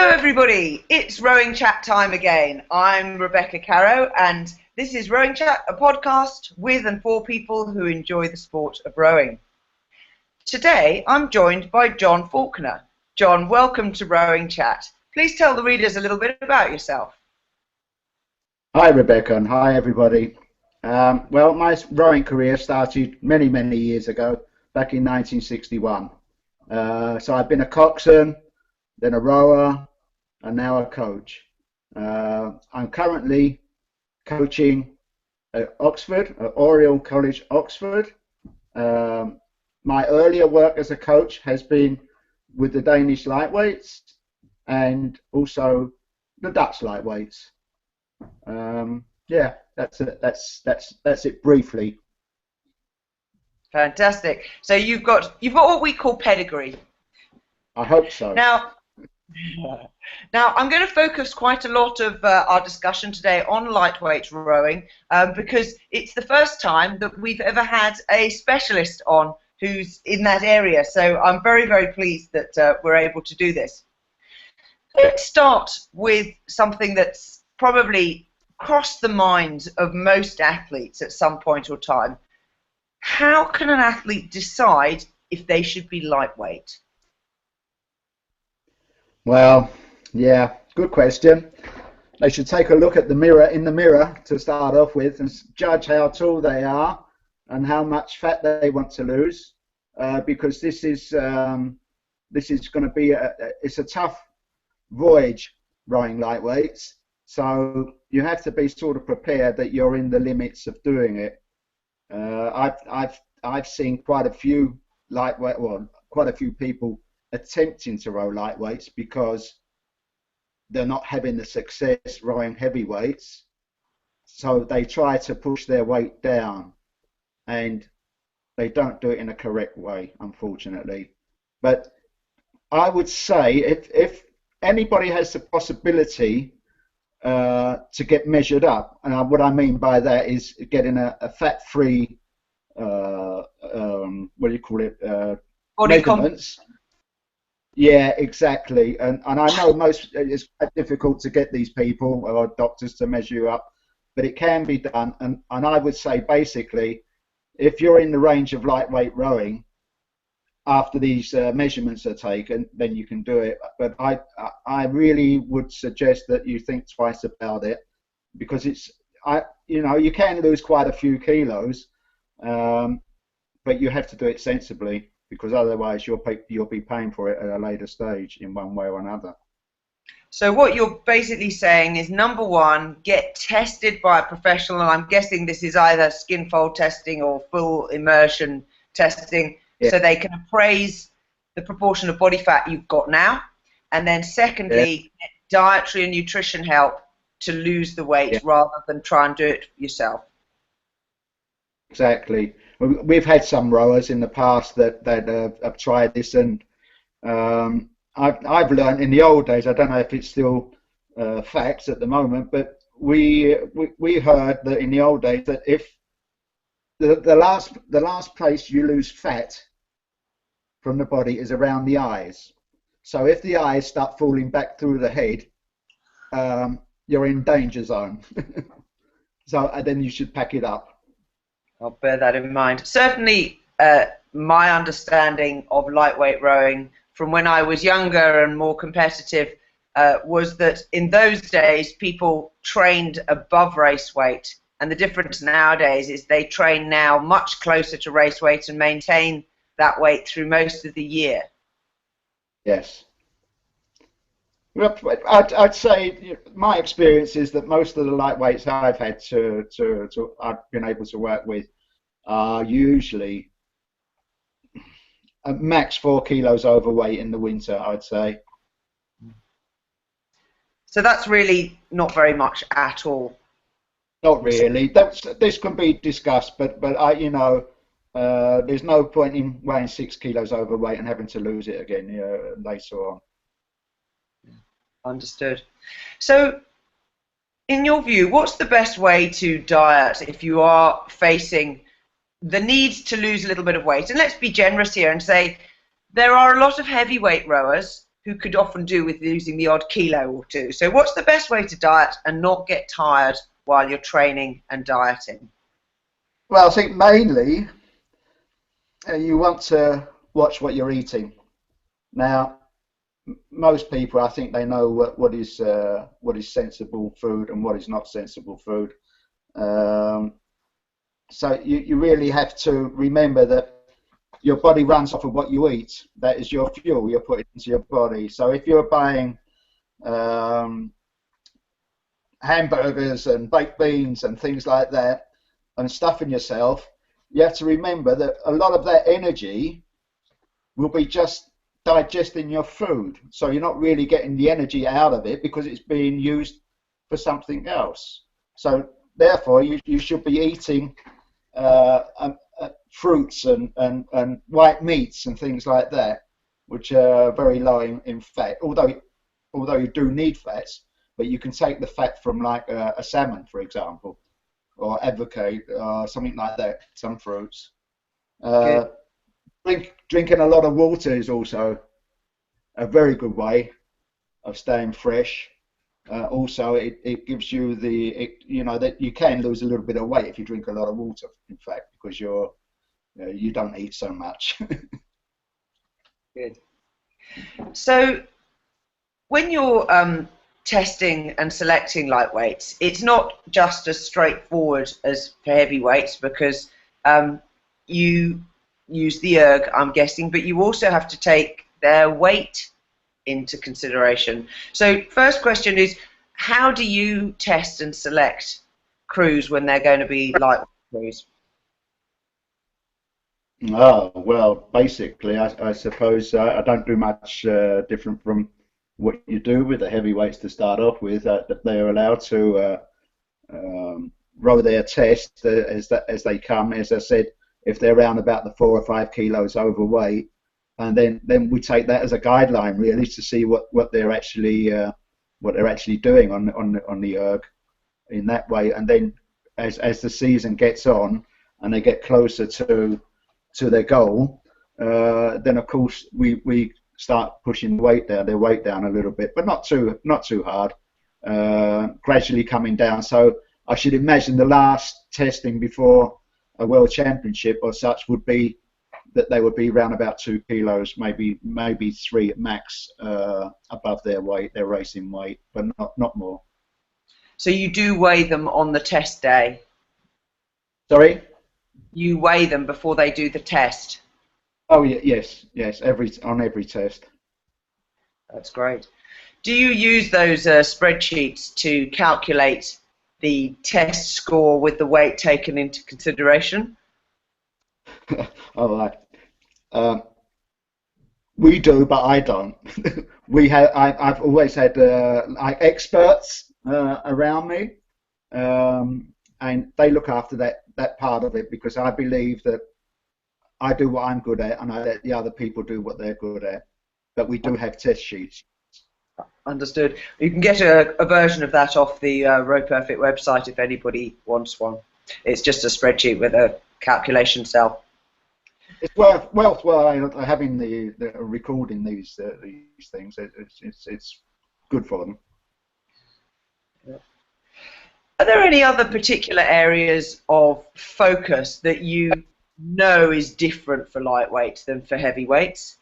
Hello everybody, it's Rowing Chat time again. I'm Rebecca Caro and this is Rowing Chat, a podcast with and for people who enjoy the sport of rowing. Today I'm joined by John Faulkner. John, welcome to Rowing Chat. Please tell the readers a little bit about yourself. Hi Rebecca and hi everybody. Well, my rowing career started many years ago, back in 1961. So I've been a coxswain, then a rower, and now a coach. I'm currently coaching at Oxford, at Oriel College, Oxford. My earlier work as a coach has been with the Danish Lightweights and also the Dutch Lightweights. Yeah, that's it. That's it briefly. Fantastic. So you've got what we call pedigree. I hope so. Now I'm going to focus quite a lot of our discussion today on lightweight rowing because it's the first time that we've ever had a specialist on who's in that area. So I'm very pleased that we're able to do this. Let's start with something that's probably crossed the minds of most athletes at some point or time. How can an athlete decide if they should be lightweight? Well, yeah, good question. They should take a look at the mirror to start off with and judge how tall they are and how much fat they want to lose, because this is going to be it's a tough voyage rowing lightweights. So you have to be sort of prepared that you're in the limits of doing it. I've seen quite a few people attempting to row lightweights because they're not having the success rowing heavyweights, so they try to push their weight down and they don't do it in a correct way, unfortunately. But I would say if anybody has the possibility to get measured up, and what I mean by that is getting a fat-free what do you call it, measurements. Yeah, exactly. And I know it's quite difficult to get these people or doctors to measure you up, but it can be done. And I would say basically, if you're in the range of lightweight rowing, after these measurements are taken, then you can do it. But I really would suggest that you think twice about it, because you can lose quite a few kilos, but you have to do it sensibly, because otherwise you'll be paying for it at a later stage in one way or another. So what you're basically saying is, number one, get tested by a professional, and I'm guessing this is either skin fold testing or full immersion testing, yeah, so they can appraise the proportion of body fat you've got now. And then secondly, yeah, get dietary and nutrition help to lose the weight, yeah, rather than try and do it yourself. Exactly. We've had some rowers in the past that have tried this, and I've learned in the old days, I don't know if it's still facts at the moment, but we heard that in the old days that if the last place you lose fat from the body is around the eyes. So if the eyes start falling back through the head, you're in danger zone. So then you should pack it up. I'll bear that in mind. Certainly, my understanding of lightweight rowing from when I was younger and more competitive was that in those days people trained above race weight, and the difference nowadays is they train now much closer to race weight and maintain that weight through most of the year. Yes. Well, I'd say my experience is that most of the lightweights I've had I've been able to work with are usually a max 4 kilos overweight in the winter, I'd say. So that's really not very much at all. Not really. This can be discussed, but there's no point in weighing 6 kilos overweight and having to lose it again later on. Understood. So, in your view, what's the best way to diet if you are facing the need to lose a little bit of weight? And let's be generous here and say there are a lot of heavyweight rowers who could often do with losing the odd kilo or two. So what's the best way to diet and not get tired while you're training and dieting? Well, I think mainly you want to watch what you're eating. Now, most people, I think they know what is sensible food and what is not sensible food. So you really have to remember that your body runs off of what you eat. That is your fuel you're putting into your body. So if you're buying hamburgers and baked beans and things like that and stuffing yourself, you have to remember that a lot of that energy will be just digesting your food. So you're not really getting the energy out of it because it's being used for something else. So therefore you should be eating fruits and white meats and things like that, which are very low in fat, although you do need fats, but you can take the fat from like a salmon, for example, or avocado, or something like that, some fruits. Drinking a lot of water is also a very good way of staying fresh. Also, it gives you that you can lose a little bit of weight if you drink a lot of water, in fact, because you don't eat so much. Good. So when you're testing and selecting lightweights, it's not just as straightforward as for heavyweights, because you use the erg, I'm guessing, but you also have to take their weight into consideration. So first question is, how do you test and select crews when they're going to be lightweight crews? Oh, well, basically, I suppose I don't do much different from what you do with the heavyweights to start off with. That they're allowed to row their test as they come. As I said, if they're around about the 4 or 5 kilos overweight, and then we take that as a guideline really to see what they're actually doing on the erg in that way. And then as the season gets on and they get closer to their goal, then of course we start pushing their weight down a little bit, but not too hard, gradually coming down. So I should imagine the last testing before a world championship or such would be that they would be around about 2 kilos, maybe 3 at max, above their racing weight, but not more. So you do weigh them on the test day? Sorry? You weigh them before they do the test? Oh yes, on every test. That's great. Do you use those spreadsheets to calculate the test score with the weight taken into consideration? All right. We do, but I don't. I've always had like experts around me, and they look after that part of it, because I believe that I do what I'm good at, and I let the other people do what they're good at. But we do have test sheets. Understood. You can get a version of that off the Row Perfect website if anybody wants one. It's just a spreadsheet with a calculation cell. It's worthwhile having the recording these things. It's good for them. Are there any other particular areas of focus that you know is different for lightweights than for heavyweights?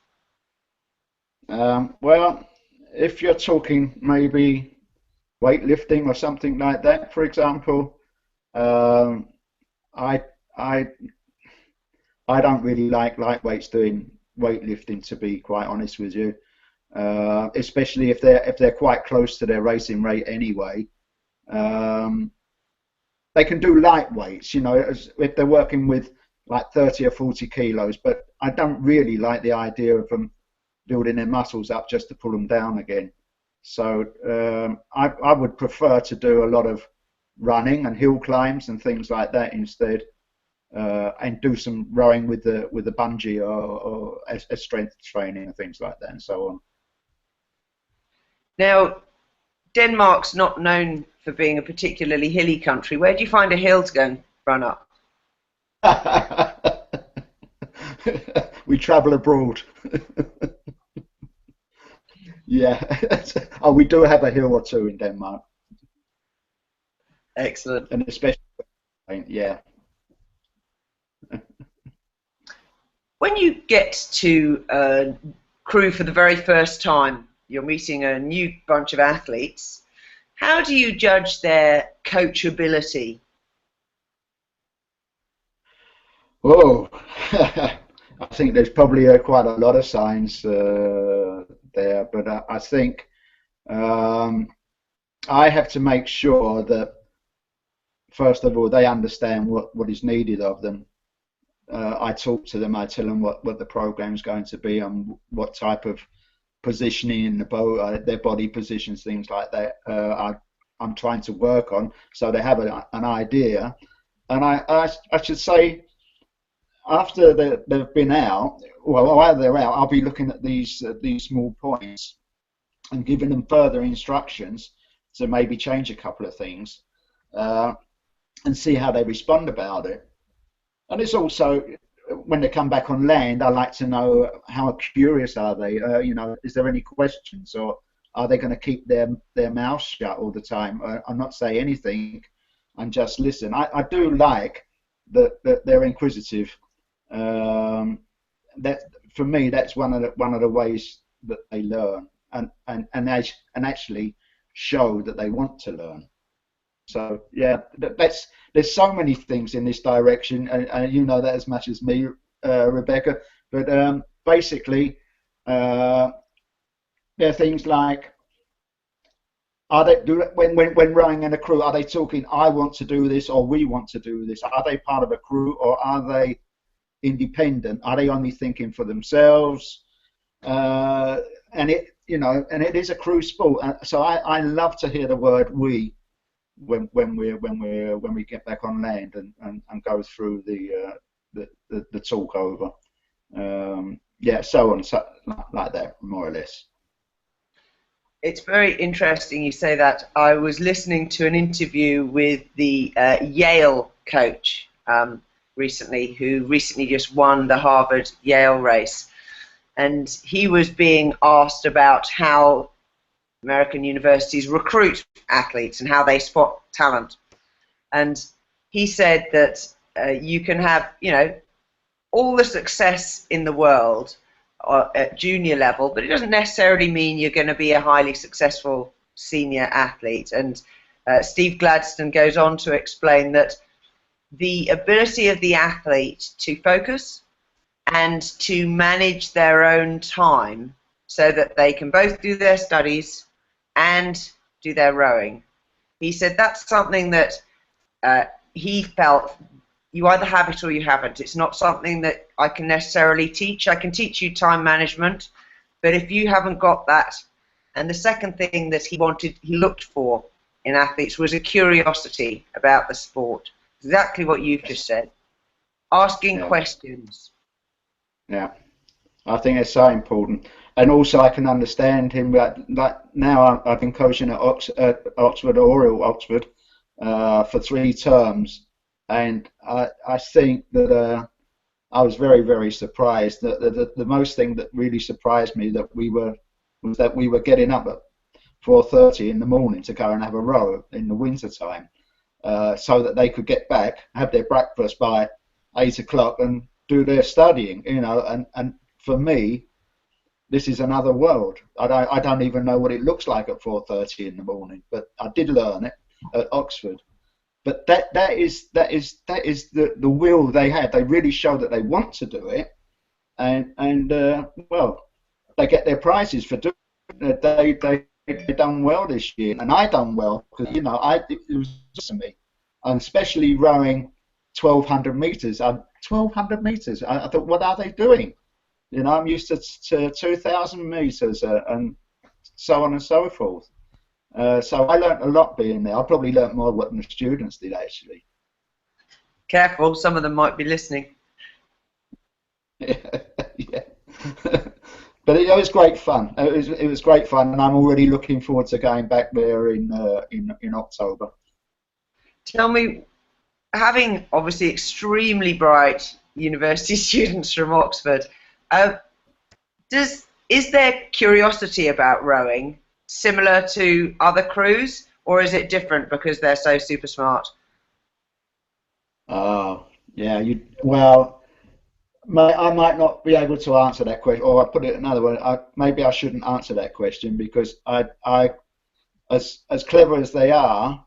Well, if you're talking maybe weightlifting or something like that, for example, I don't really like lightweights doing weightlifting, to be quite honest with you, especially if they're quite close to their racing rate anyway. They can do lightweights, if they're working with like 30 or 40 kilos, but I don't really like the idea of them building their muscles up just to pull them down again. So I would prefer to do a lot of running and hill climbs and things like that instead, and do some rowing with the bungee or as strength training and things like that and so on. Now, Denmark's not known for being a particularly hilly country. Where do you find a hill to go and run up? We travel abroad. Yeah. Oh, we do have a hill or two in Denmark. Excellent. And especially, yeah. When you get to crew for the very first time, you're meeting a new bunch of athletes. How do you judge their coachability? Oh, I think there's probably quite a lot of signs there, but I think I have to make sure that, first of all, they understand what is needed of them. I talk to them, I tell them what the program's going to be and what type of positioning in the boat, their body positions, things like that. I'm trying to work on, so they have an idea. And I should say, after they've been out, well, while they're out, I'll be looking at these small points and giving them further instructions to maybe change a couple of things and see how they respond about it. And it's also, when they come back on land, I like to know how curious are they. You know, is there any questions, or are they going to keep their mouth shut all the time and not say anything and just listen? I do like that they're inquisitive. That, for me, that's one of the ways that they learn and actually show that they want to learn. So yeah, there's so many things in this direction, and you know that as much as me, Rebecca. But basically, there are things like, when rowing in a crew, are they talking, I want to do this, or we want to do this? Are they part of a crew, or are they independent? Are they only thinking for themselves? And it is a crew sport. So I love to hear the word "we" when we get back on land and go through the talk over. Yeah, so on, so like that, more or less. It's very interesting you say that. I was listening to an interview with the Yale coach recently, who recently just won the Harvard-Yale race. And he was being asked about how American universities recruit athletes and how they spot talent. And he said that you can have, all the success in the world at junior level, but it doesn't necessarily mean you're going to be a highly successful senior athlete. And Steve Gladstone goes on to explain that the ability of the athlete to focus and to manage their own time so that they can both do their studies and do their rowing. He said that's something that he felt you either have it or you haven't. It's not something that I can necessarily teach. I can teach you time management, but if you haven't got that, and the second thing that he looked for in athletes was a curiosity about the sport. Exactly what you've just said. Asking questions. Yeah, I think it's so important. And also I can understand him, like now I've been coaching at Oxford, Oriel Oxford, for 3 terms. And I think that I was very, very surprised. The most thing that really surprised me was that we were getting up at 4:30 in the morning to go and have a row in the winter time, so that they could get back, have their breakfast by 8 o'clock, and do their studying. And for me, this is another world. I don't even know what it looks like at 4:30 in the morning, but I did learn it at Oxford. But that is the will they had. They really show that they want to do it, and well, they get their prizes for doing it. They done well this year, and I done well because it was just to me, and especially rowing 1,200 meters. 1,200 meters. I thought, what are they doing? I'm used to 2,000 meters and so on and so forth. So I learnt a lot being there. I probably learnt more than the students did, actually. Careful, some of them might be listening. Yeah. But it was great fun. It was great fun, and I'm already looking forward to going back there in October. Tell me, having obviously extremely bright university students from Oxford, is there curiosity about rowing similar to other crews, or is it different because they're so super smart? Oh, yeah. Well, I might not be able to answer that question, or I put it another way. Maybe I shouldn't answer that question because as clever as they are,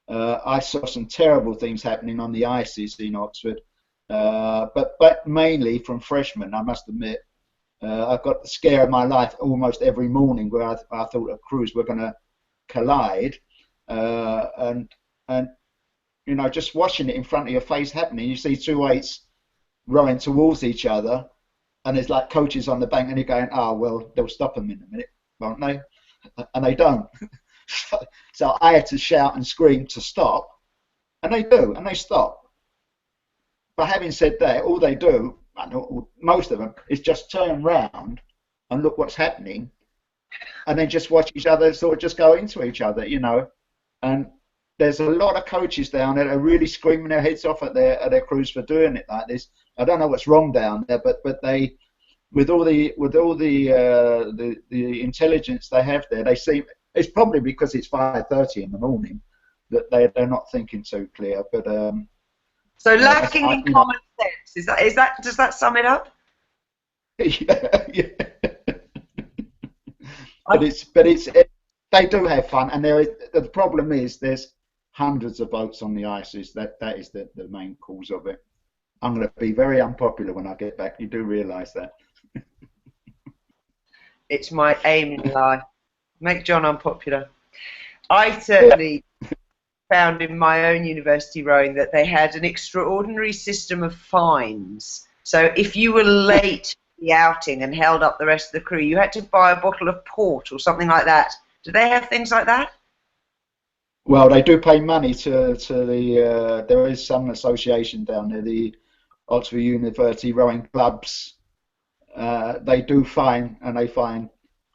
I saw some terrible things happening on the ices in Oxford, but mainly from freshmen, I must admit. I got the scare of my life almost every morning where I thought the crews were going to collide, and just watching it in front of your face happening. You see two eights rowing towards each other, and there's like coaches on the bank, and you're going, oh well, they'll stop them in a minute, won't they? And they don't. So I had to shout and scream to stop, and they do, and they stop. But having said that, all they do, most of them, is just turn round and look what's happening, and then just watch each other sort of just go into each other, And there's a lot of coaches down there that are really screaming their heads off at their crews for doing it like this. I don't know what's wrong down there, but they, with all the intelligence they have there, they seem, it's probably because it's 5:30 in the morning that they're not thinking too clear. But so lacking in common sense, does that sum it up? Yeah. They do have fun, and the problem is there's hundreds of boats on the ices. That is the main cause of it. I'm going to be very unpopular when I get back. You do realise that. It's my aim in life. Make John unpopular. I certainly found in my own university rowing that they had an extraordinary system of fines. So if you were late to the outing and held up the rest of the crew, you had to buy a bottle of port or something like that. Do they have things like that? Well, they do pay money to the. There is some association down there, the Oxford University Rowing Clubs. They do fine, and they fine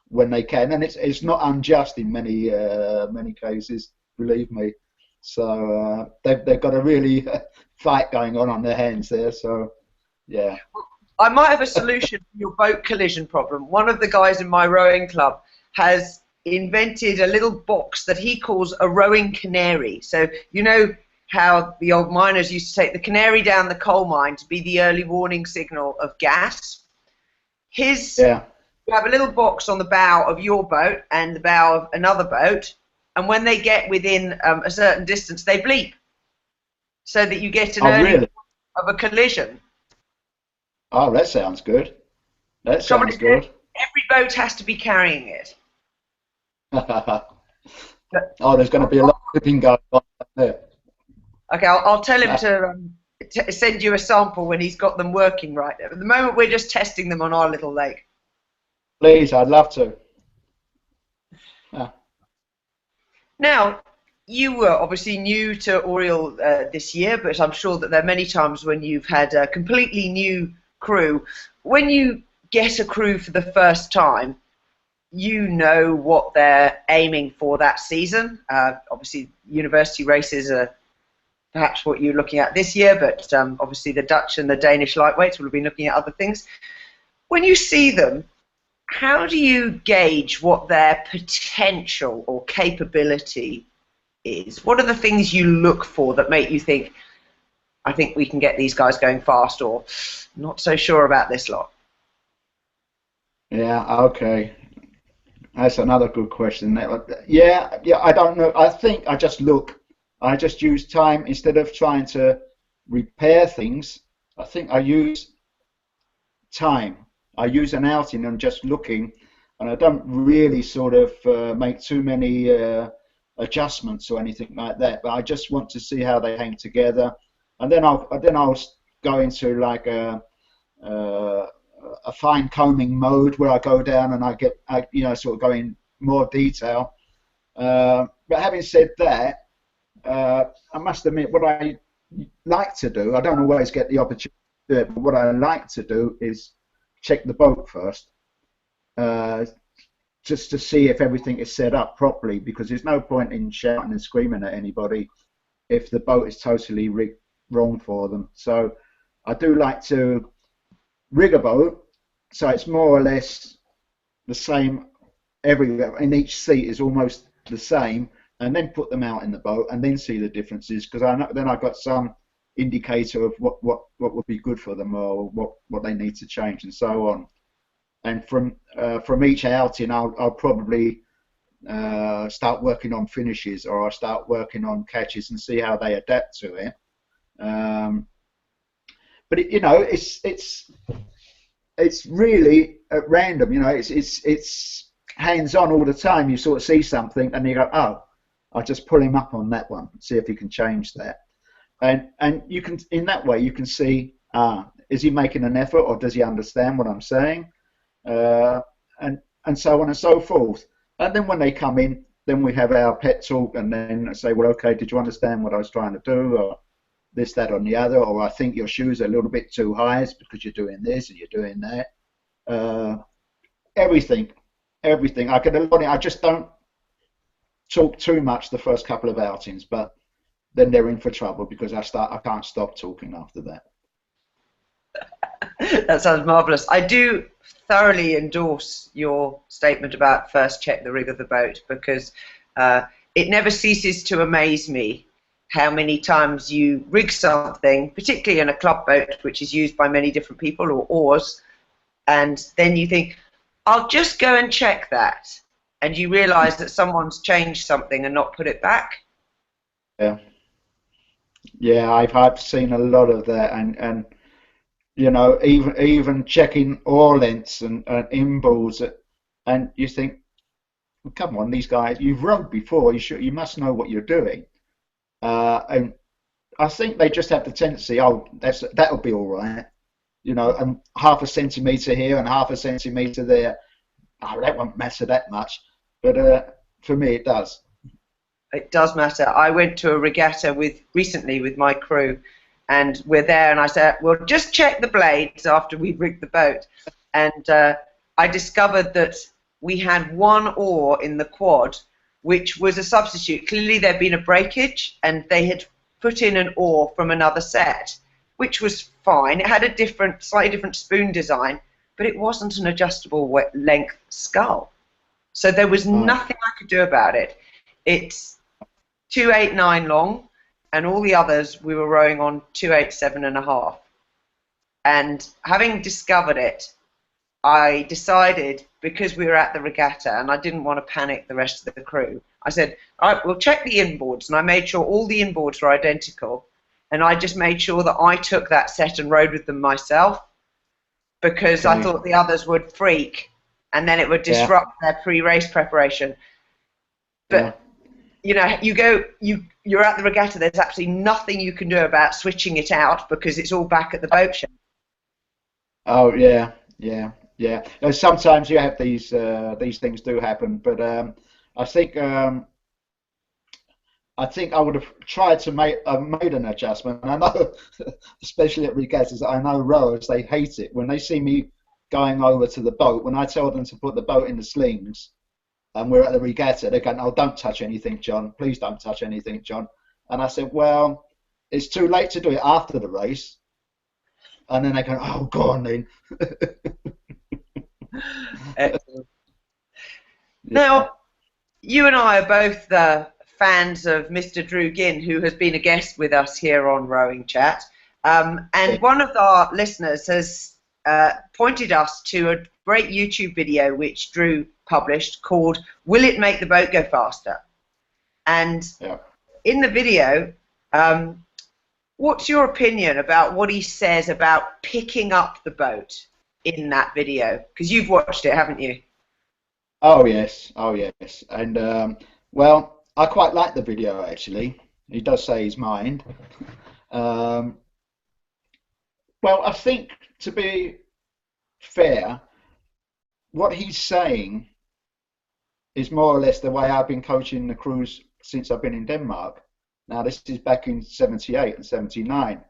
when they can, and it's not unjust in many cases, believe me. So they've got a really fight going on their hands there. So yeah. I might have a solution to your boat collision problem. One of the guys in my rowing club has invented a little box that he calls a rowing canary. So you know how the old miners used to take the canary down the coal mine to be the early warning signal of gas? You have a little box on the bow of your boat and the bow of another boat, and when they get within a certain distance, they bleep, so that you get an early warning of a collision. Oh, that sounds good. That sounds good. Every boat has to be carrying it. Oh, there's going to be a lot of flipping going on there. Okay, I'll tell him to send you a sample when he's got them working right there. At the moment, we're just testing them on our little lake. Please, I'd love to. Now, you were obviously new to Oriel this year, but I'm sure that there are many times when you've had a completely new crew. When you get a crew for the first time, you know what they're aiming for that season. Obviously, university races are perhaps what you're looking at this year, but obviously the Dutch and the Danish lightweights will have been looking at other things. When you see them, how do you gauge what their potential or capability is? What are the things you look for that make you think, I think we can get these guys going fast, or not so sure about this lot? Yeah, okay. That's another good question. Yeah, I don't know. I think I just look. I just use time instead of trying to repair things. I think I use time. I use an outing and just looking, and I don't really sort of make too many adjustments or anything like that. But I just want to see how they hang together, and then I'll go into like a fine combing mode where I go down and I sort of go in more detail. But having said that, I must admit what I like to do. I don't always get the opportunity to do it, but what I like to do is check the boat first, just to see if everything is set up properly, because there's no point in shouting and screaming at anybody if the boat is totally rigged wrong for them. So I do like to rig a boat so it's more or less the same everywhere, in each seat is almost the same, and then put them out in the boat and then see the differences, because I know then I got some indicator of what would be good for them, or what they need to change, and so on. And from each outing, I'll probably start working on finishes, or I'll start working on catches and see how they adapt to it. But it's really at random. It's hands on all the time. You sort of see something and you go, oh, I'll just pull him up on that one, see if he can change that. And you can, in that way, you can see, is he making an effort, or does he understand what I'm saying, and so on and so forth. And then when they come in, then we have our pet talk, and then I say, well, okay, did you understand what I was trying to do, or this, that, or the other, or I think your shoes are a little bit too high because you're doing this and you're doing that. Everything. I get a lot. I just don't talk too much the first couple of outings, but then they're in for trouble because I can't stop talking after that. That sounds marvellous. I do thoroughly endorse your statement about first check the rig of the boat, because it never ceases to amaze me how many times you rig something, particularly in a club boat, which is used by many different people, or oars, and then you think, I'll just go and check that, and you realise that someone's changed something and not put it back. Yeah, I've seen a lot of that, and even checking oar lengths and inboards, and you think, well, come on, these guys, you've rowed before, you must know what you're doing. And I think they just have the tendency, oh, that'll be all right, and half a centimetre here and half a centimetre there, oh, that won't matter that much. But for me, it does. It does matter. I went to a regatta recently with my crew, and we're there, and I said, we'll just check the blades after we rigged the boat. And I discovered that we had one oar in the quad, which was a substitute. Clearly there'd been a breakage, and they had put in an oar from another set, which was fine. It had a slightly different spoon design, but it wasn't an adjustable length scull. So there was nothing I could do about it. It's 289 long, and all the others we were rowing on 287.5. And having discovered it, I decided, because we were at the regatta and I didn't want to panic the rest of the crew, I said, all right, we'll check the inboards. And I made sure all the inboards were identical, and I just made sure that I took that set and rowed with them myself, because I thought the others would freak and then it would disrupt their pre-race preparation. But you're at the regatta, there's absolutely nothing you can do about switching it out, because it's all back at the boat shed. Oh yeah. Sometimes you have these things do happen, but I think I would have tried to made an adjustment. And I know, especially at regattas, I know rowers, they hate it when they see me going over to the boat. When I tell them to put the boat in the slings, and we're at the regatta, they're going, oh, don't touch anything, John. Please don't touch anything, John. And I said, well, it's too late to do it after the race. And then they go, oh, go on then. Excellent. Now, you and I are both fans of Mr. Drew Ginn, who has been a guest with us here on Rowing Chat. And one of our listeners has pointed us to a great YouTube video which Drew published called "Will It Make the Boat Go Faster?" And in the video, what's your opinion about what he says about picking up the boat in that video? Because you've watched it, haven't you? Oh yes. And well, I quite like the video, actually. He does say his mind. Well, I think, to be fair, what he's saying is more or less the way I've been coaching the crews since I've been in Denmark. Now, this is back in '78 and '79.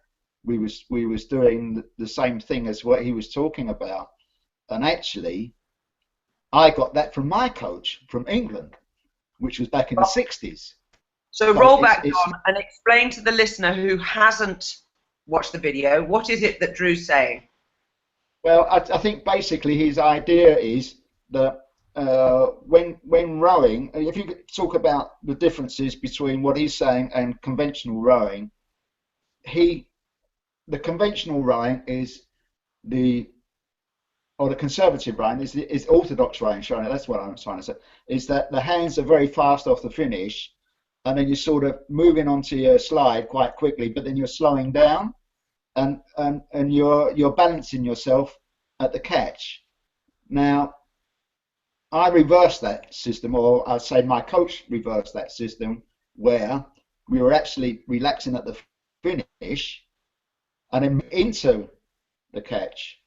We was doing the same thing as what he was talking about, and actually, I got that from my coach from England, which was back in the '60s. So roll back, John, and explain to the listener who hasn't watched the video, what is it that Drew's saying? Well, I think basically his idea is that when rowing, if you talk about the differences between what he's saying and conventional rowing, the conventional rowing is the conservative rowing is orthodox rowing. Showing that's what I'm trying to say. Is that the hands are very fast off the finish, and then you're sort of moving onto your slide quite quickly, but then you're slowing down, and you're balancing yourself at the catch. Now, I reversed that system, or I'd say my coach reversed that system, where we were actually relaxing at the finish and then into the catch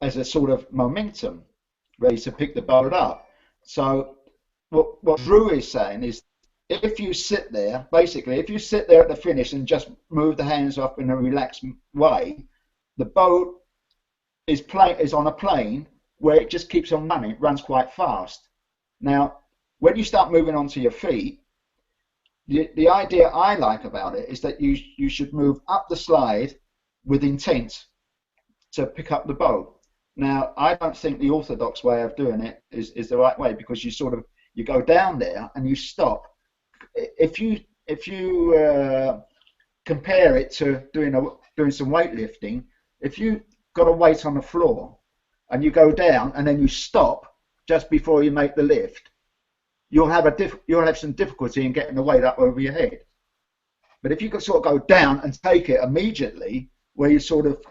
as a sort of momentum, ready to pick the boat up. So what Drew is saying is, if you sit there, basically, if you sit there at the finish and just move the hands off in a relaxed way, the boat is on a plane where it just keeps on running. It runs quite fast. Now, when you start moving onto your feet, the idea I like about it is that you should move up the slide with intent to pick up the boat. Now, I don't think the orthodox way of doing it is the right way, because you go down there and you stop. If you compare it to doing some weightlifting, if you got a weight on the floor and you go down and then you stop just before you make the lift, you'll have some difficulty in getting the weight up over your head. But if you could sort of go down and take it immediately, where you sort of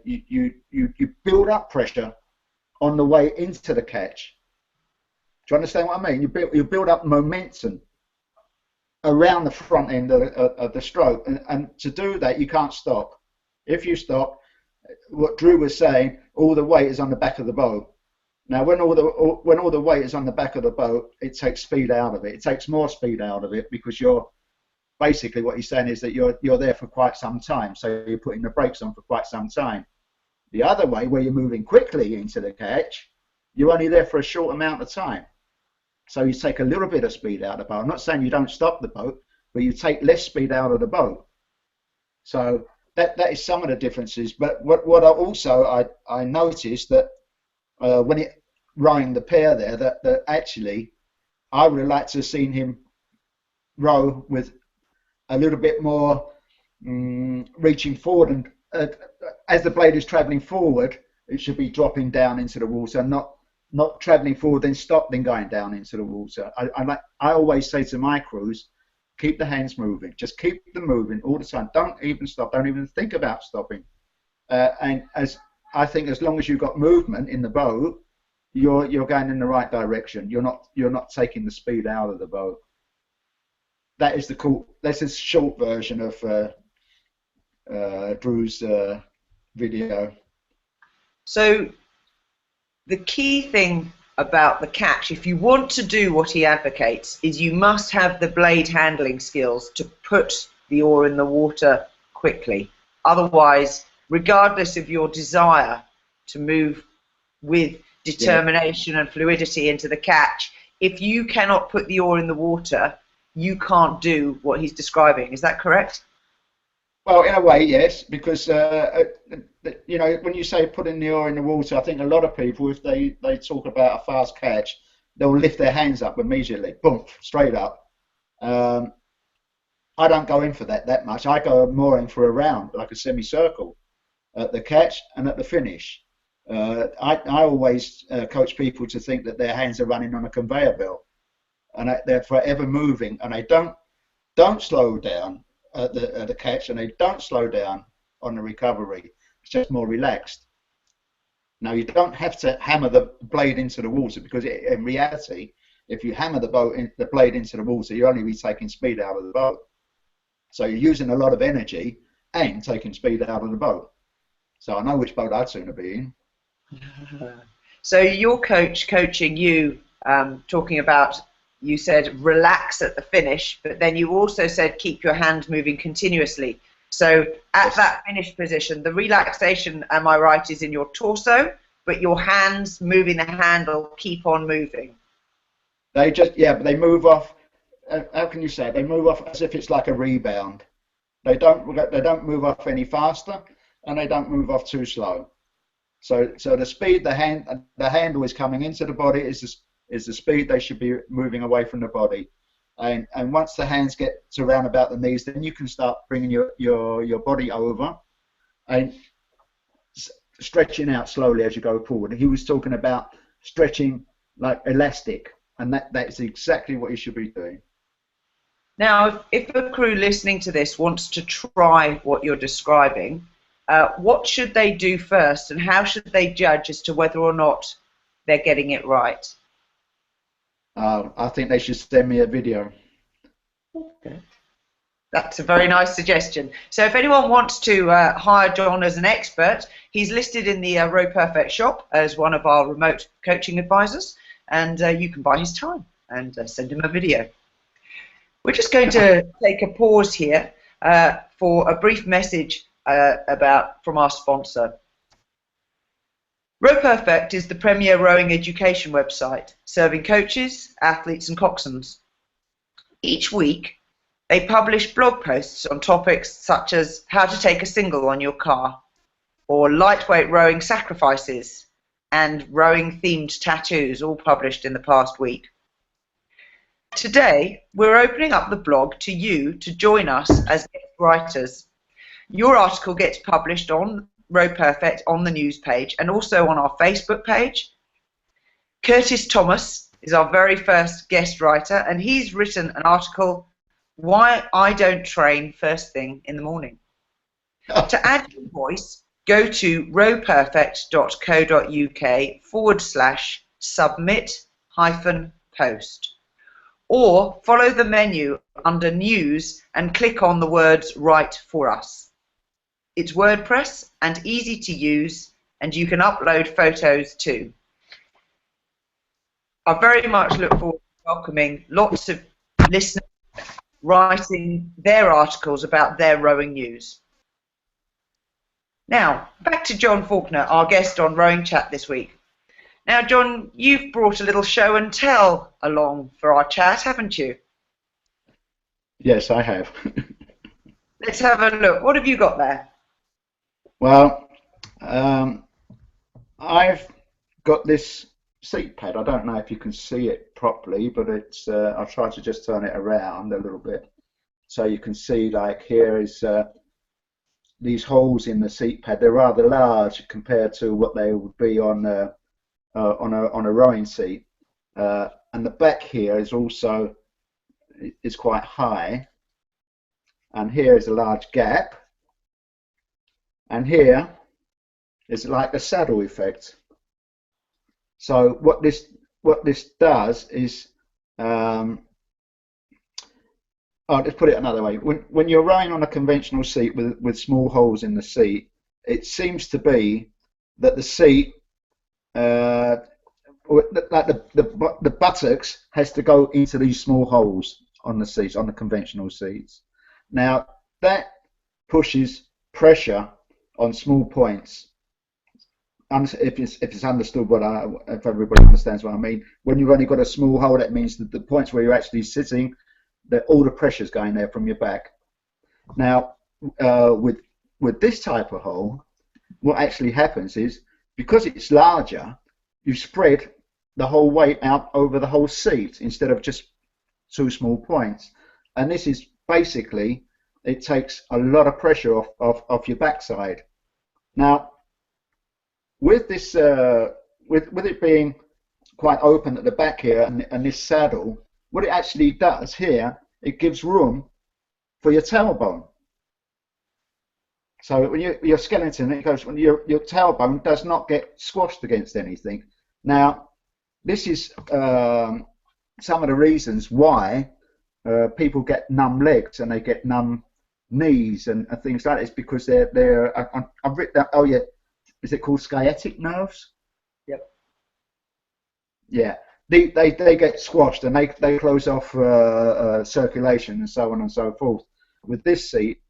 you build up pressure on the way into the catch. Do you understand what I mean? You build up momentum around the front end of the stroke, and to do that you can't stop. If you stop, what Drew was saying, all the weight is on the back of the boat. Now, when all the weight is on the back of the boat, it takes speed out of it. It takes more speed out of it, because basically what he's saying is that you're there for quite some time, so you're putting the brakes on for quite some time. The other way, where you're moving quickly into the catch, you're only there for a short amount of time. So you take a little bit of speed out of the boat. I'm not saying you don't stop the boat, but you take less speed out of the boat. So that is some of the differences. But what I noticed that when rowing the pair there, that actually I would have liked to have seen him row with a little bit more reaching forward, and as the blade is travelling forward, it should be dropping down into the water, not travelling forward then stop then going down into the water. I always say to my crews, keep the hands moving, just keep them moving all the time. Don't even stop, don't even think about stopping. And I think as long as you've got movement in the boat, you're going in the right direction. You're not taking the speed out of the boat. That's a short version of Drew's video. So the key thing about the catch, if you want to do what he advocates, is you must have the blade handling skills to put the oar in the water quickly. Otherwise, regardless of your desire to move with determination and fluidity into the catch, if you cannot put the oar in the water, you can't do what he's describing. Is that correct? Well, in a way, yes, because when you say putting the oar in the water, I think a lot of people, if they talk about a fast catch, they'll lift their hands up immediately, boom, straight up. I don't go in for that much. I go more in for a round, like a semicircle, at the catch and at the finish. I always coach people to think that their hands are running on a conveyor belt, and they're forever moving, and they don't slow down at the catch, and they don't slow down on the recovery. It's just more relaxed. Now, you don't have to hammer the blade into the water, because in reality, if you hammer the blade into the water, you're only taking speed out of the boat. So you're using a lot of energy and taking speed out of the boat. So I know which boat I'd sooner be in. So your coach coaching you, talking about, you said relax at the finish, but then you also said keep your hand moving continuously. So at that finish position, the relaxation, am I right, is in your torso, but your hands moving the handle keep on moving. They just, but they move off. How can you say it? They move off as if it's like a rebound. They don't move off any faster, and they don't move off too slow. So the speed the handle is coming into the body is the speed they should be moving away from the body. And once the hands get to around about the knees, then you can start bringing your body over and stretching out slowly as you go forward. He was talking about stretching like elastic, and that's exactly what you should be doing. Now, if a crew listening to this wants to try what you're describing, what should they do first, and how should they judge as to whether or not they're getting it right? I think they should send me a video. Okay. That's a very nice suggestion. So if anyone wants to hire John as an expert, he's listed in the Row Perfect shop as one of our remote coaching advisors, and you can buy his time and send him a video. We're just going to take a pause here for a brief message from our sponsor. Row Perfect is the premier rowing education website, serving coaches, athletes and coxswains. Each week, they publish blog posts on topics such as how to take a single on your car, or lightweight rowing sacrifices, and rowing-themed tattoos, all published in the past week. Today, we're opening up the blog to you to join us as guest writers. Your article gets published on Row Perfect on the news page and also on our Facebook page. Curtis Thomas is our very first guest writer, and he's written an article, Why I Don't Train First Thing in the Morning. To add your voice, go to rowperfect.co.uk/submit-post, or follow the menu under News and click on the words Write for Us. It's WordPress and easy to use, and you can upload photos too. I very much look forward to welcoming lots of listeners writing their articles about their rowing news. Now, back to John Faulkner, our guest on RowingChat this week. Now, John, you've brought a little show and tell along for our chat, haven't you? Yes, I have. Let's have a look. What have you got there? Well, I've got this seat pad. I don't know if you can see it properly, but it's. I'll try to just turn it around a little bit so you can see. Like here is these holes in the seat pad. They're rather large compared to what they would be on a rowing seat, and the back here is also quite high, and here is a large gap. And here is like a saddle effect. So what this does is, I'll just put it another way. When you're rowing on a conventional seat with small holes in the seat, it seems to be that the seat, like the buttocks, has to go into these small holes on the seats, on the conventional seats. Now that pushes pressure on small points. If it's understood if everybody understands what I mean, when you've only got a small hole, that means that the points where you're actually sitting, that all the pressure's going there from your back. Now, with this type of hole, what actually happens is, because it's larger, you spread the whole weight out over the whole seat instead of just two small points. And this is basically, it takes a lot of pressure off your backside. Now, with this, with it being quite open at the back here and this saddle, what it actually does here, it gives room for your tailbone. So when your skeleton, it goes when your tailbone does not get squashed against anything. Now, this is some of the reasons why people get numb legs and they get numb knees and things like this, because they're I've written that. Oh yeah, is it called sciatic nerves? Yep. Yeah, they get squashed and they close off circulation and so on and so forth. With this seat,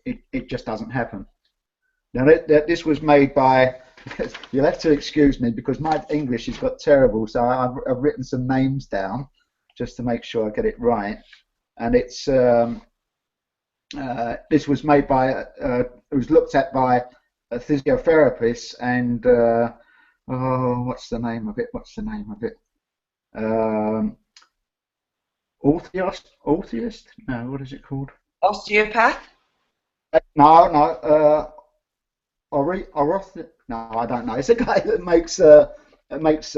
it just doesn't happen. Now this was made by. You'll have to excuse me because my English has got terrible, so I've written some names down just to make sure I get it right. And it's this was made by it was looked at by physiotherapists and oh, what's the name of it? Orthoist? No, what is it called? Osteopath? No. No, I don't know. It's a guy that makes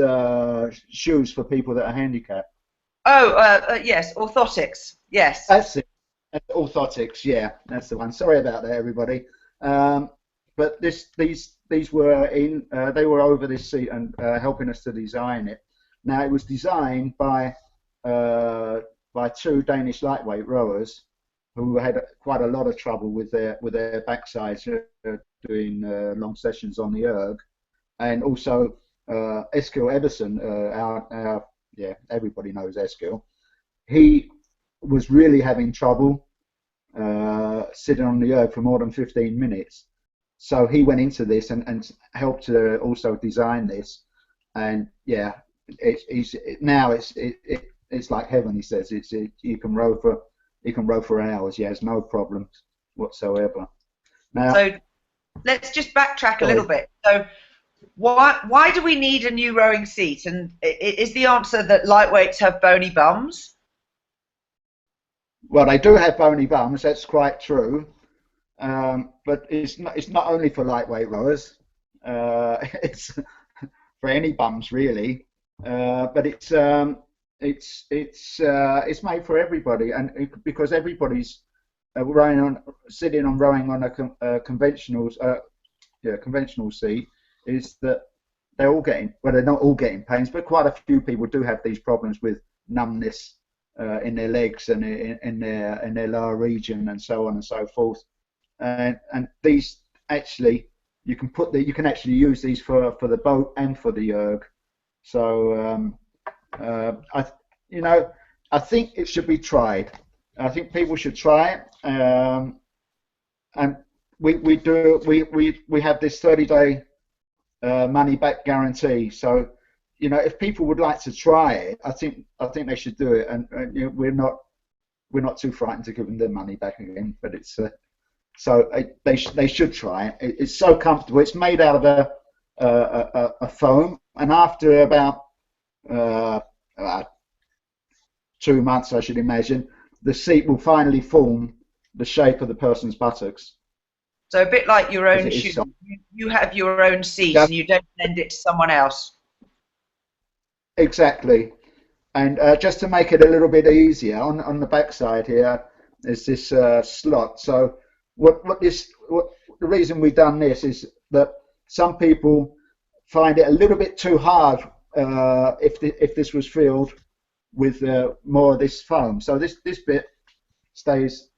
shoes for people that are handicapped. Oh, yes, orthotics. Yes. That's it. Orthotics. Yeah, that's the one. Sorry about that, everybody. But these were in. They were over this seat and helping us to design it. Now it was designed by two Danish lightweight rowers who had quite a lot of trouble with their backsides doing long sessions on the erg, and also Eskil Everson, everybody knows Eskil. He was really having trouble sitting on the erg for more than 15 minutes. So he went into this and helped to also design this, and yeah, it's like heaven. He says you can row for hours. He has no problems whatsoever. Now, so let's just backtrack a little bit. So why do we need a new rowing seat? And is the answer that lightweights have bony bums? Well, they do have bony bums. That's quite true. But it's not only for lightweight rowers. It's for any bums really. But it's made for everybody, and because everybody's rowing on a conventional seat, is that they're all getting, well, they're not all getting pains, but quite a few people do have these problems with numbness in their legs and in their lower region and so on and so forth. And these actually you can actually use these for the boat and for the erg. So I think it should be tried. I think people should try it. And we have this 30-day money back guarantee. So if people would like to try it, I think they should do it. And we're not too frightened to give them their money back again. But it's so they should try it. It's so comfortable. It's made out of a foam, and after about 2 months, I should imagine, the seat will finally form the shape of the person's buttocks. So a bit like your own shoe. You have your own seat, and you don't lend it to someone else. Exactly. And just to make it a little bit easier, on the back side here is this slot. So the reason we've done this is that some people find it a little bit too hard if this was filled with more of this foam. So this bit stays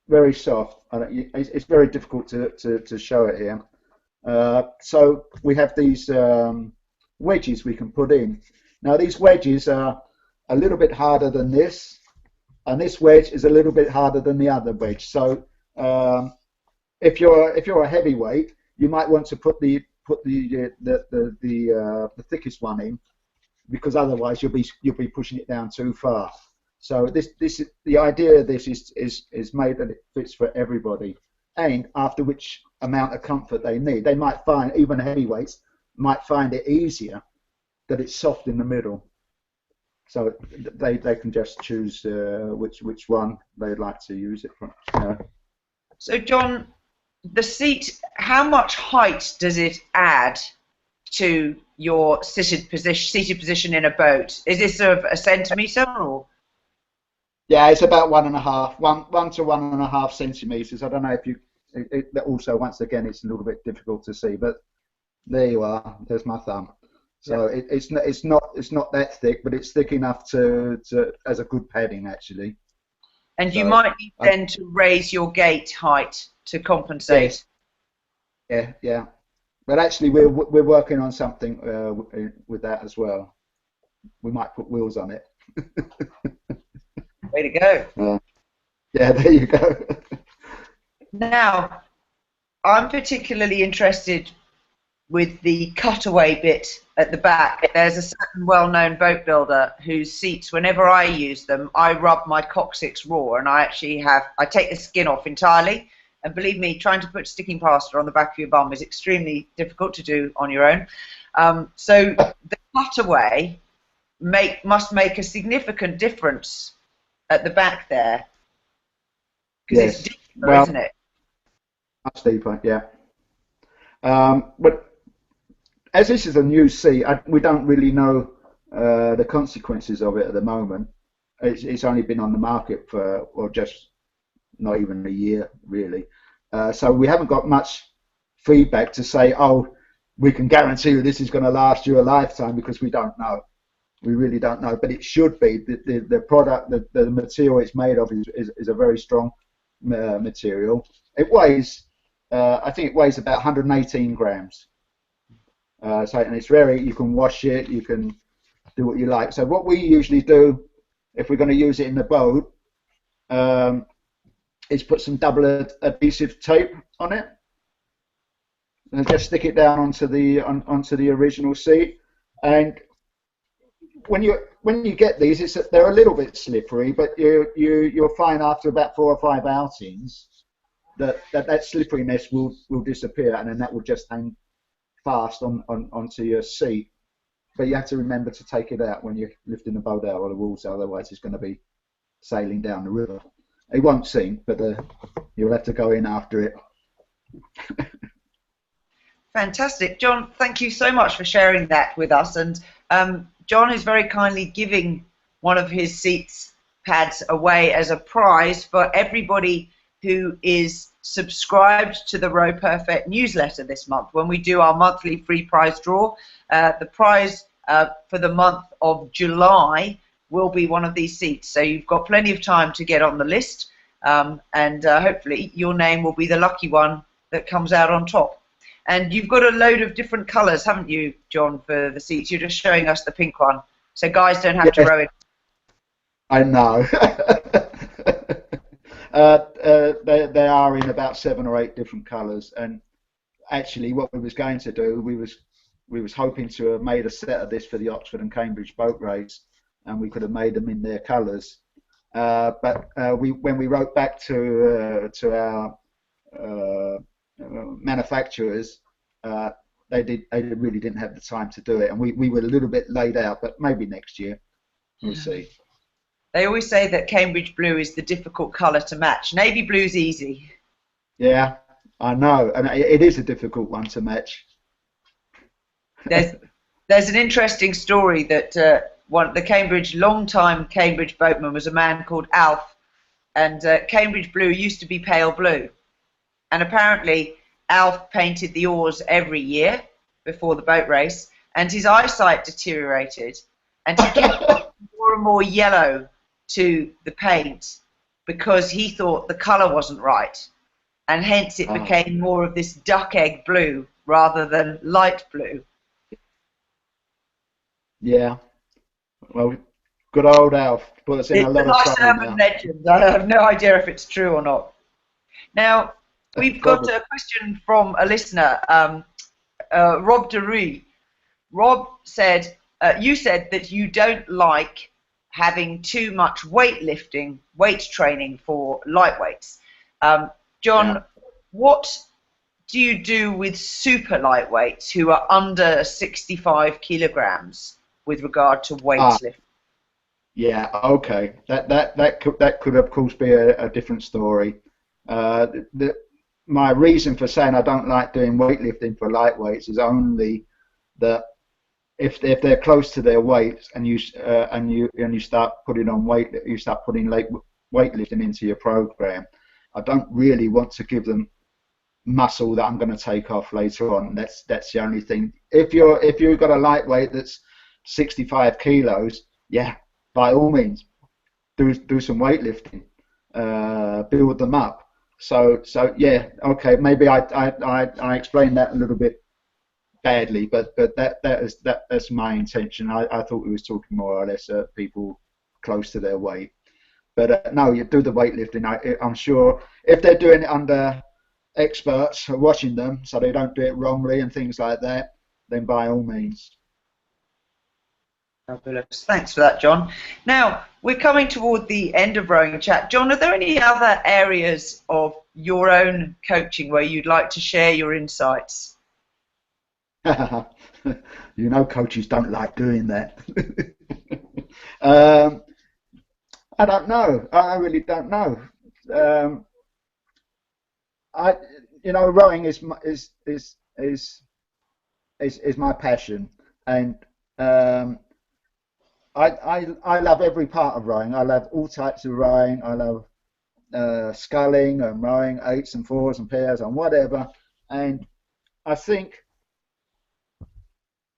very soft. It's very difficult to show it here. So we have these wedges we can put in. Now these wedges are a little bit harder than this, and this wedge is a little bit harder than the other wedge. So if you're a heavyweight, you might want to put the thickest one in, because otherwise you'll be pushing it down too far. So the idea of this is made that it fits for everybody, and after which amount of comfort they need. They might find, even heavyweights might find it easier that it's soft in the middle. So they can just choose which one they'd like to use it for. So John, the seat, how much height does it add to your seated position in a boat? Is this sort of a centimetre or? Yeah, it's about 1 to 1.5 centimetres. I don't know if you. Also, once again, it's a little bit difficult to see, but there you are. There's my thumb. So yeah. It's not that thick, but it's thick enough to as a good padding actually. And you might need then to raise your gate height to compensate. Yeah. But actually, we're working on something with that as well. We might put wheels on it. Way to go. Yeah, there you go. Now, I'm particularly interested with the cutaway bit at the back. There's a certain well-known boat builder whose seats, whenever I use them, I rub my coccyx raw, and I take the skin off entirely, And believe me, trying to put sticking plaster on the back of your bum is extremely difficult to do on your own. So the cutaway must make a significant difference at the back there. Because it's deeper, isn't it? Much deeper, yeah. But as this is a new seat, we don't really know the consequences of it at the moment. It's only been on the market for, or just not even a year, really. So we haven't got much feedback to say, oh, we can guarantee you this is going to last you a lifetime, because we don't know. We really don't know. But it should be. The product, the material it's made of is a very strong material. It weighs, I think it weighs about 118 grams. And it's very, you can wash it, you can do what you like. So what we usually do, if we're going to use it in the boat, is put some double adhesive tape on it, and just stick it down onto the original seat. And when you get these, they're a little bit slippery, but you'll find after about 4 or 5 outings that slipperiness will disappear, and then that will just hang fast onto your seat. But you have to remember to take it out when you're lifting the boat out of the water, otherwise it's going to be sailing down the river. It won't sink, but you'll have to go in after it. Fantastic. John, thank you so much for sharing that with us. And John is very kindly giving one of his seats pads away as a prize for everybody who is subscribed to the Row Perfect newsletter this month. When we do our monthly free prize draw, the prize for the month of July will be one of these seats. So you've got plenty of time to get on the list, and hopefully your name will be the lucky one that comes out on top. And you've got a load of different colours, haven't you, John, for the seats? You're just showing us the pink one, so guys don't have to row it. I know. They are in about 7 or 8 different colours, and actually what we was going to do, we was hoping to have made a set of this for the Oxford and Cambridge boat race, and we could have made them in their colours. But when we wrote back to our manufacturers, they really didn't have the time to do it, and we were a little bit laid out. But maybe next year, we'll see. They always say that Cambridge blue is the difficult colour to match. Navy blue's easy. Yeah, I know, and it is a difficult one to match. There's an interesting story that the long-time Cambridge boatman was a man called Alf, and Cambridge blue used to be pale blue, and apparently Alf painted the oars every year before the boat race, and his eyesight deteriorated, and he kept more and more yellow to the paint because he thought the colour wasn't right, and hence it became more of this duck egg blue rather than light blue. Yeah, well, good old Alf put us in a lot of trouble now. Legend. I have no idea if it's true or not. Now, we've got a question from a listener, Rob DeRue. Rob said, you said that you don't like having too much weight training for lightweights. John, what do you do with super lightweights who are under 65 kilograms with regard to weightlifting? Yeah, okay. That could of course be a different story. My reason for saying I don't like doing weightlifting for lightweights is only that if they're close to their weights and you start putting on weight, you start putting weightlifting into your program, I don't really want to give them muscle that I'm going to take off later on. That's the only thing. If you've got a lightweight that's 65 kilos, yeah, by all means, do some weightlifting, build them up. So yeah, okay, maybe I explained that a little bit badly, but that's my intention. I thought we was talking more or less people close to their weight. But no, you do the weightlifting. I'm sure if they're doing it under experts who are watching them, so they don't do it wrongly and things like that, then by all means. Fabulous. Thanks for that, John. Now, we're coming toward the end of Rowing Chat. John, are there any other areas of your own coaching where you'd like to share your insights? You know, coaches don't like doing that. I don't know. I really don't know. Rowing is my passion, and I love every part of rowing. I love all types of rowing. I love sculling and rowing 8s and 4s and pairs and whatever. And I think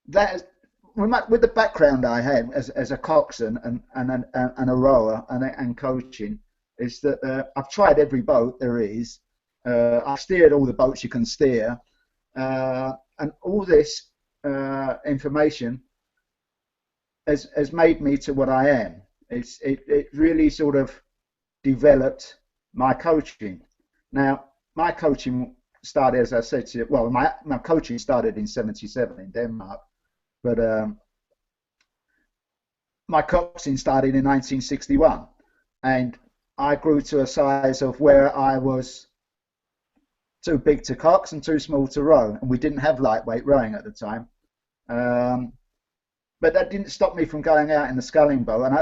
that is, with the background I had as a coxswain and a rower and coaching, is that I've tried every boat there is. I've steered all the boats you can steer, and all this information has made me to what I am. It really sort of developed my coaching. Now, my coaching started, as I said to you, well, my coaching started in '77 in Denmark, but my coxing started in 1961, and I grew to a size of where I was too big to cox and too small to row, and we didn't have lightweight rowing at the time. But that didn't stop me from going out in the sculling boat, and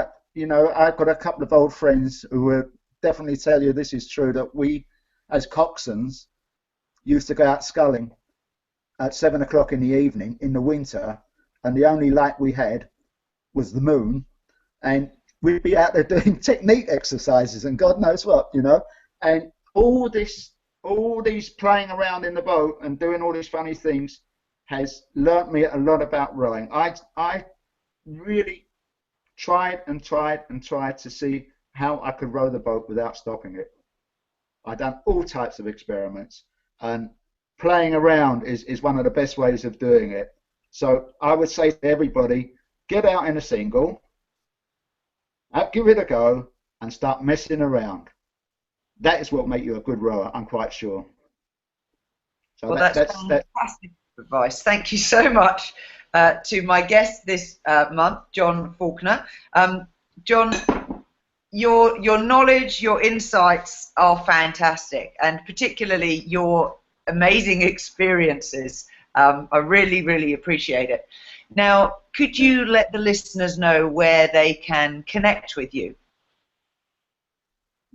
I've got a couple of old friends who will definitely tell you this is true, that we, as coxswains, used to go out sculling at 7 o'clock in the evening in the winter, and the only light we had was the moon, and we'd be out there doing technique exercises and God knows what, and all these playing around in the boat and doing all these funny things has learnt me a lot about rowing. I really tried to see how I could row the boat without stopping it. I've done all types of experiments, and playing around is one of the best ways of doing it. So I would say to everybody, get out in a single, give it a go, and start messing around. That is what will make you a good rower, I'm quite sure. So well, that's fantastic advice. Thank you so much to my guest this month, John Faulkner. John, your knowledge, your insights are fantastic, and particularly your amazing experiences. I really, really appreciate it. Now, could you let the listeners know where they can connect with you?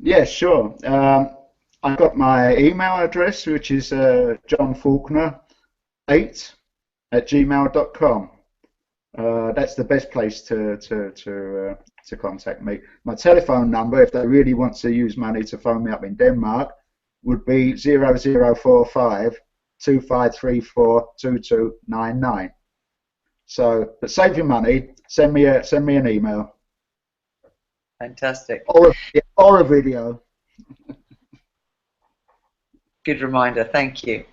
Yeah, sure. I've got my email address, which is johnfaulkner8@gmail.com. That's the best place to contact me. My telephone number, if they really want to use money to phone me up in Denmark, would be 0045 2534 2299. So, but save your money. Send me an email. Fantastic. Or a video. Good reminder. Thank you.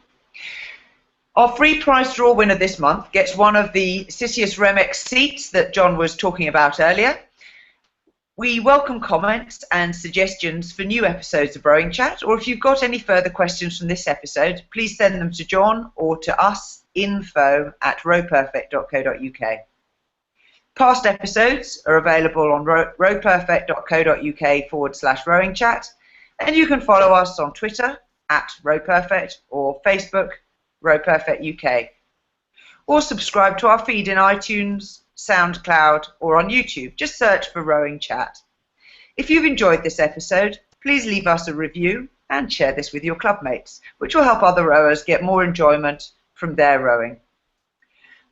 Our free prize draw winner this month gets one of the Sisyphus Remex seats that John was talking about earlier. We welcome comments and suggestions for new episodes of Rowing Chat, or if you've got any further questions from this episode, please send them to John or to us, info@rowperfect.co.uk. Past episodes are available on rowperfect.co.uk/rowing chat, and you can follow us on Twitter @rowperfect or Facebook Rowperfect UK, or subscribe to our feed in iTunes, SoundCloud, or on YouTube. Just search for Rowing Chat. If you've enjoyed this episode, please leave us a review and share this with your clubmates, which will help other rowers get more enjoyment from their rowing.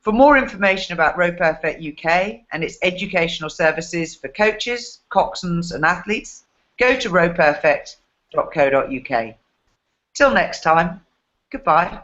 For more information about Rowperfect UK and its educational services for coaches, coxswains and athletes, go to rowperfect.co.uk. Till next time, goodbye.